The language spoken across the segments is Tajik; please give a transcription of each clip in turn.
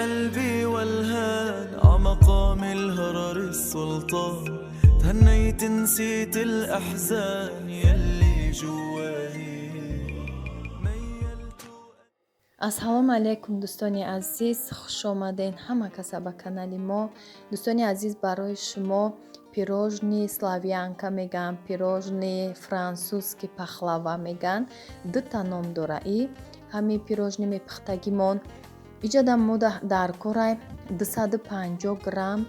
قلبي والهان عمقام الهرر السلطان تهنيت نسيت الأحزان يلي جواني. ассалому алайкум дӯстони азиз, хуш омаден ҳама каса ба канали мо. Дӯстони азиз, барои шумо пирожни славянка меган, пирожни французский пахлава меган. дута ном дора. ҳами пирожни мепухтагимон иҷода мо дар корай 250 грамм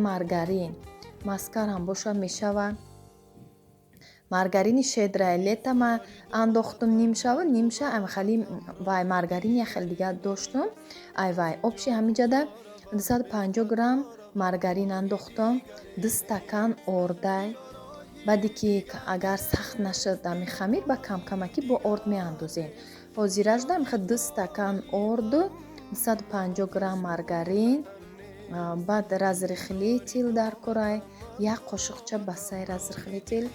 маргарин маскарам боша мешава. маргарини шедрая лета ма андохтум нимша хали вай маргарини хел дига доштум ай вай обши ҳамиҷада 250 грамм маргарин андохтум, 2 стакан ордай. баъди ки агар сахт нашуд ами хамир ба камкамакӣ бо орд меандозем. ҳозираш дам 2 стакан орду, 250 грамм маргарин, баъд разрихлитель дар корай, 1 қошуқча басай разрихлитель.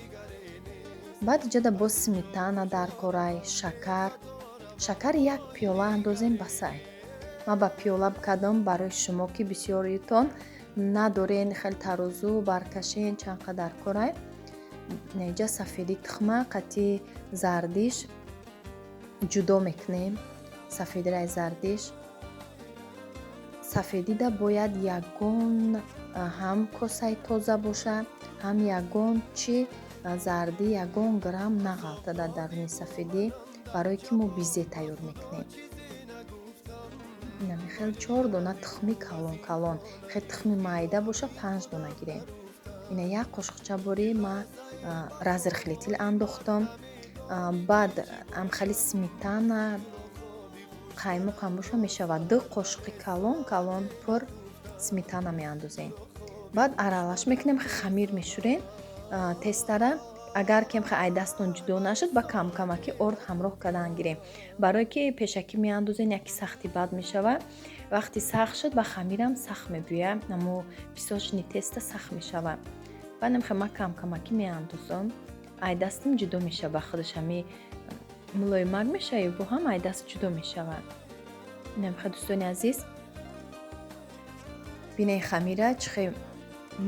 баъд иҷода бо сметана дар корай, шакар 1 пиёла андозем басай. ма ба пиёла кардам барои шумо ки бисёритон надорен хел тарозу баркашен чанқадар корай. неҷа сафеди тухма қати зардиш ҷудо мекунем. сафедираи зардиш сафедида бояд ягон ҳам косаи тоза боша, ҳам ягон чи зарди 1 грамм нағалтада даруни сафедӣ, барое ки мо бизе тайёр мекунем. хел 4 дона тухми калон, хел тухми майда боша 5 дона гирем. ина 1 қошуқча бори ма разрихлитель андохтам. баъд амхали сметана қаймоқам боша мешавад 2 қошуқи калон пур сметана меандозем. баъд аралаш мекунем, хамир мешурем. тестара агар кем ай дастон ҷудо нашуд ба камкамаки орд ҳамроҳ кардан гирем, барое ки пешакӣ меандозем яки сахти бад мешава. вақти сахт шуд ба хамирам сахт мебӯя, амо песочни теста сахт мешава. баъдам ма камкамаки меандозам. ай дастам ҷудо мешава ба худаш, ҳами мулоимак мешава ё бо ҳам ай даст ҷудо мешава. намха дӯстони азиз, бинай хамира чихе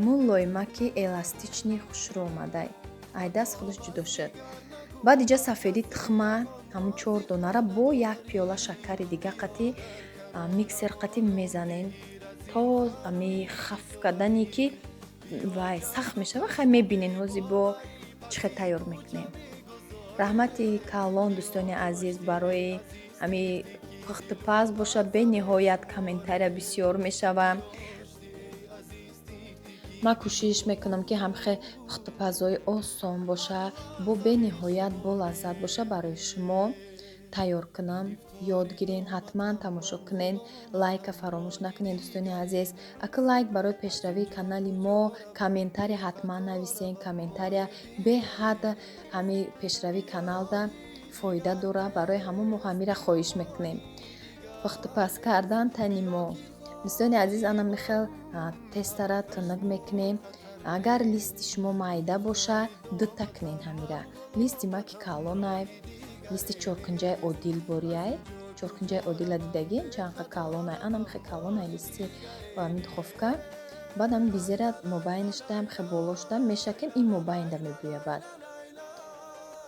мулоимаки эластични хушрӯ омадай. ай даст худаш ҷудо шуд. баъд иҷа сафеди тухма ҳамун 4 донара бо 1 пиёла шакари дига қати миксер қати мезанем то ами хаф кардани ки вай сахт мешава. хай мебинен ҳозир бо чихе тайёр мекунем. раҳмати калон дӯстони азиз, барои ами пухтупаз боша бениҳоят комментария бисёр мешава. ма кӯшиш мекунам ки ҳамхе пухтупазҳои осон боша, бо бениҳоят бо лаззат боша барои шумо тайёр кунам. ёд гирен, ҳатман тамошо кунен, лайка фаромӯш накунен дӯстони азиз. ака лайк барои пешравии канали мо, комментария ҳатман нависен. комментария беҳад ҳами пешравии каналда фоида дора. барои ҳама мо ҳамира хоҳиш мекунем. пухтупаз кардан тани мо. дӯстони азиз, ана михел тестара тунук мекунем. агар листи шумо майда боша дута кунен ҳамира. листи ма ки калонай, листи чоркунҷаи одил борияй. чоркунҷаи одила дидагин чанқа калонай. ана михе калонай листи ами духовка. баъдам бизера мобайништам хе болоштам мешакем ин мобайнда мебӯя. баъд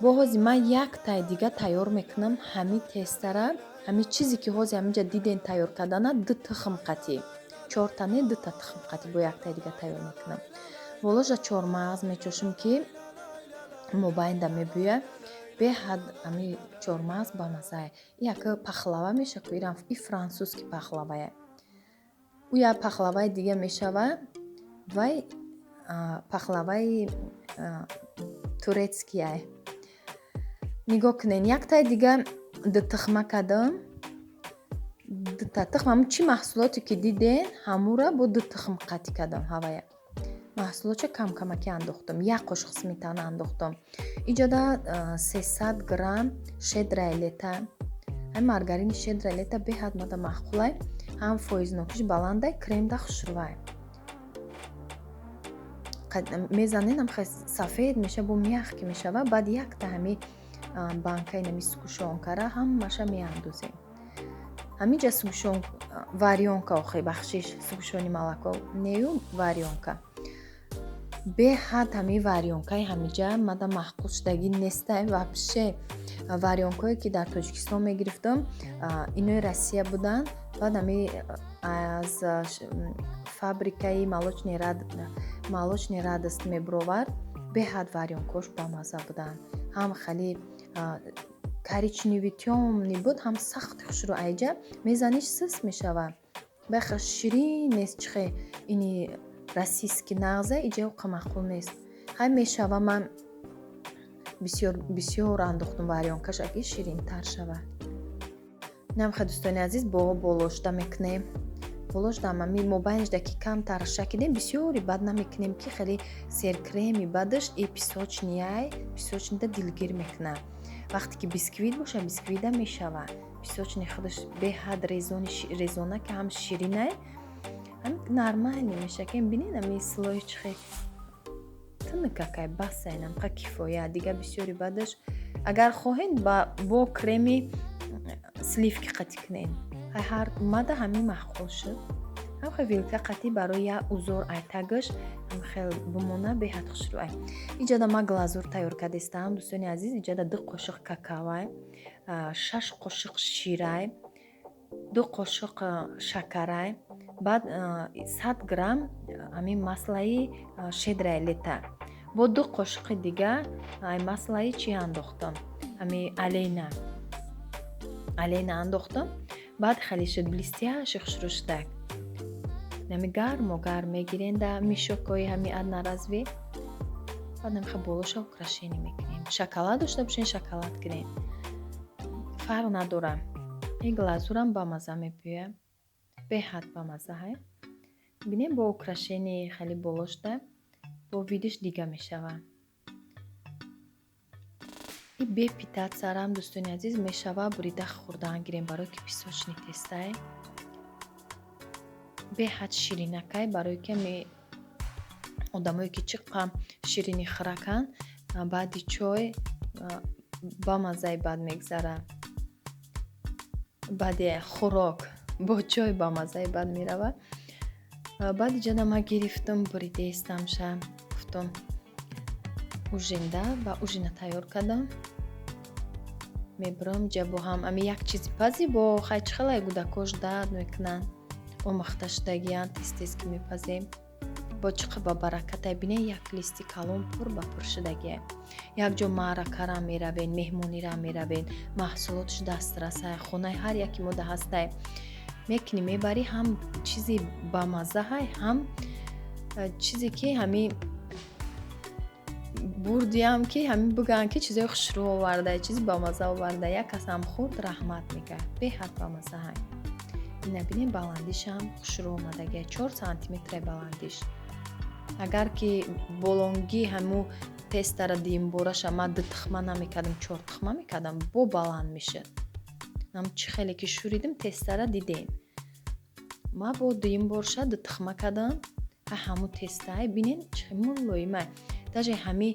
бо ҳози ма як тай дига тайёр мекунам. ҳами тестара ҳами чизе ки ҳозир ҳамиҷа диден тайёр кардана 2 тухм қати 4 та не 2 та тухм қати бо як тай дига тайёр мекунам. болоша чормағз мечошам ки мобайнда мебӯя. беҳад ами чормағз ба мазае. яка пахлава меша ку ирам и французский пахлавае. у як пахлаваи дига мешава. вай пахлаваи турецкияй. нигоҳ кунен, як тай дига 2 тухма кардам. 2 та тухм ҳамун чӣ маҳсулоте ки диден ҳамура бо 2 тухм қатӣ кардам. ҳавая маҳсулотча камкамакӣ андохтам. 1 қошуқ сметана андохтам. иҷода 300 грамм шедрая лета. ҳам маргарини шедрая лета беҳад мада маъқулай. ҳам фоизнокиш баландай, кремда хушрӯвай. мезанен ҳам сафед меша бо мяхки мешава. баъд як та ҳами банкаи нами скушонкара ҳамаша меандозем. ҳамиҷа субшон варёнка охи бахшиш субшони малако нею варёнка беҳад ҳами варёнкаи ҳамиҷа мада маҳқул шудагӣ нестай вообще варёнкое ки дар тоҷикистон мегирифтам инои Россия буданд баъд ҳами аз фабрикаи молочный радост мебировард беҳад варёнкош бамаза буданд ҳам хали коричневый тёмный буд ҳам сахти хушрӯ айҷа мезаниш сыс мешавад беха ширин нест чихе ини российский нағза иҷа уқа маъқул нест ҳай мешава ман бисёр андохтум варёнкаш аги ширинтар шавад намха дӯстони азиз бо болошта мекунем болошта ами мобайнишда ки камтар шакидем бисёри бад намекунем ки хеле серкреми бадаш и песочнида дилгир мекунад вақте ки бисквит боша бисквита мешава песочни худаш беҳад резона ки ҳам ширинай ҳам нормальни мешакем бинед ами слои чихе тынкакай басай намқа кифоя дига бисёри бадаш агар хоҳед бо креми сливки қатӣ кунед ҳар мада ҳами маъқул шуд ҳам хел вилка қатӣ барои я узор айтагаш ҳам хел бумона беҳад хушрӯай иҷада ма глазур тайёр кардестаам дӯстони азиз иҷада 2 қошиқ какаоай 6 қошиқ ширай 2 қошиқ шакарай баъд 100 грамм ами маслаи шедрай лета бо 2 қошиқи дига ай маслаи чи андохтам ами алейна андохтам баъд хеле шуд блестящий хушрӯ шудак нами гармо гарм мегиренда мишокои ҳами одноразви баъд намха болоша украшение мекунем шоколад дошта бошен шоколад кунем фарқ надорам ин глазурам бамаза мепӯя беҳад бамаза ҳай бинем бо украшение хеле болошта бо видиш дига мешава и бепитатсарам дӯстони азиз мешава бурида хурдан гирем барои ки песочни тестай беҳад ширинакай барои ки одамое ки чиқам ширини хӯракан баъди чой бамазаи бад мегзарад баъди хӯрок бо чой бамазаи бад меравад баъд иҷада ма гирифтам буридестамша гуфтам ужинда ба ужина тайёр кардам мебурам ҷа бо ҳам ами як чизи пази бо хайчхелай гудакош дард мекунанд омахта шудагиян тез ки мепазем бо чиқа ба баракатай бинем як листи калон пур ба пур шудагия якҷо маъракара меравен меҳмонира меравен маҳсулотш дастрасай хонаи ҳар яки мода ҳастай мекунӣ мебарӣ ҳам чизи бамазаҳай ҳам чизе ки ҳами бурдиам ки ҳами бигӯянд ки чизои хушрӯ оварда чизи бамаза оварда як касам хурд раҳмат мекард беҳад бамазаҳай набинем баландишам хушрӯ омадагия 4 сантиметраи баландиш агар ки болонги ҳаму тестара димбораша ма 2 тухма намекардам 4 тухма мекардам бо баланд мешуд нам чӣ хеле ки шӯридим тестара дидем ма бо димборша 2 тухма кардам ҳаму тестаи бинен чӣ мулоимай даже ҳами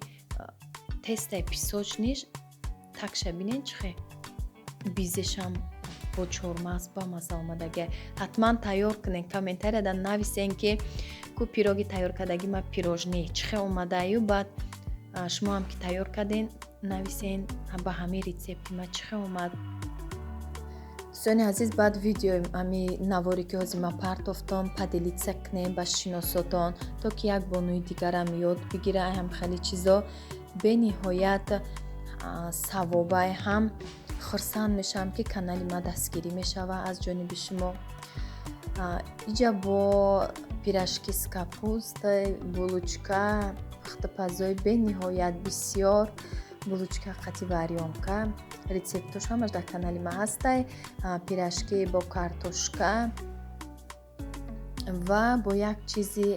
тестаи песочниш такша бинен чихе бизешам бо чормағз бамаза омадагия ҳатман тайёр кунен комментарияда нависен ки ку пироги тайёр кардаги ма пирожный чихе омадаю баъд шумо ҳам ки тайёр карден нависен ба ҳами рецепти ма чихе омад дӯстони азиз баъд видеои ами наворе ки ҳозир ма партофтам паделитса кунем ба шиносотон то ки як бонуи дигарам ёд бигира ҳам хеле чизо бениҳоят савобай ҳам хурсанд мешавам ки канали ма дастгирӣ мешава аз ҷониби шумо иҷа бо пирожки с капустой булочка хтопазои бениҳоят бисёр булочка қати варёнка рецептош ҳамаш дар канали ма ҳастай пирожки бо картошка ва бо як чизи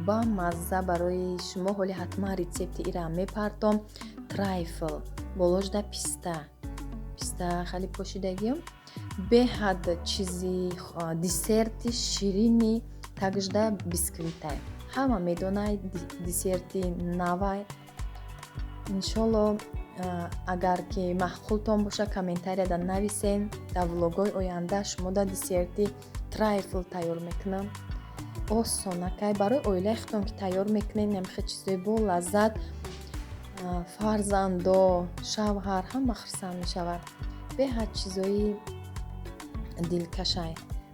бамазза барои шумо ҳоли ҳатман рецепти ирам мепартом трайфл болошда писта хали пошидагиём беҳад чизи десерти ширини тагжда бисквитай ҳама медонай десерти навай иншолло агар ки маъқултон боша комментарияда нависен. Дар влогҳои оянда шумода десерти трайфл тайёр мекунам. осонакай барои оилаи худтон ки тайёр мекунед намихе чизои бо лаззат фарзандо шавҳар ҳама хурсанд мешавад. беҳад чизои дилкашай.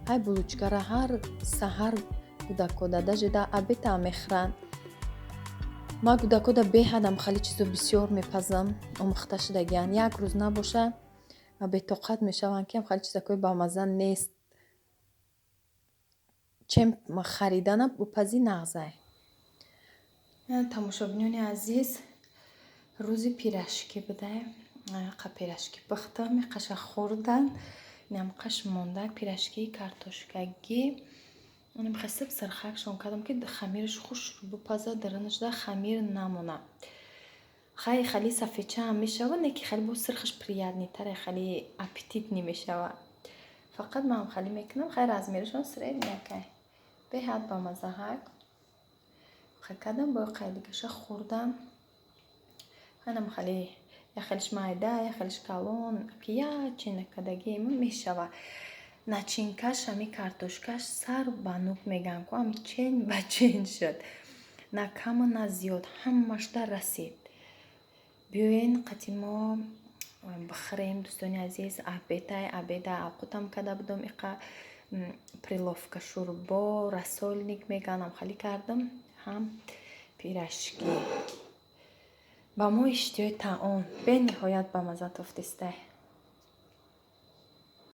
ҳай булучкара ҳар саҳар кӯдако дада жеда абета мехӯранд. ма кӯдакода беҳадам хали чизо бисёр мепазам омӯхта шудагиан. як рӯз набоша ва бетоқат мешаванд ки хали чизакои бамазза нест. чем харидана бупази нағзай. тамошобинони азиз, рӯзи пирашки буде. қа пирашки пухтам, қаша хурдан. Ням қаш монда пирашки картошкагӣ. Онем хасиб сархакшон кардам ки хамирш хуш бупаза даранашда хамир намона. Хай хали сафеча ам мешава, не ки хали бо сирхаш приятнитаре, хали аппетитни мешава. Фақат ман хали мекунам, хай размершон среднякай. беҳад бамазаҳак. Хакадам бо қайдикаша хурдам. Ханам хали яхалиш майда, яхалиш калон, пиячина кадаги мешава. Начинкаш ами картошкаш сар банук меган ку ами чен ба чен шуд. На каму на зиёд, ҳамашда расид. биёен қати мо бихӯрем дӯстони азиз. абеда авқутам када будам иқа приловка шурбо расольник меганам хали кардам ҳам пирашки. ба мо иштиёи таом бениҳоят ба мазза тофтистай.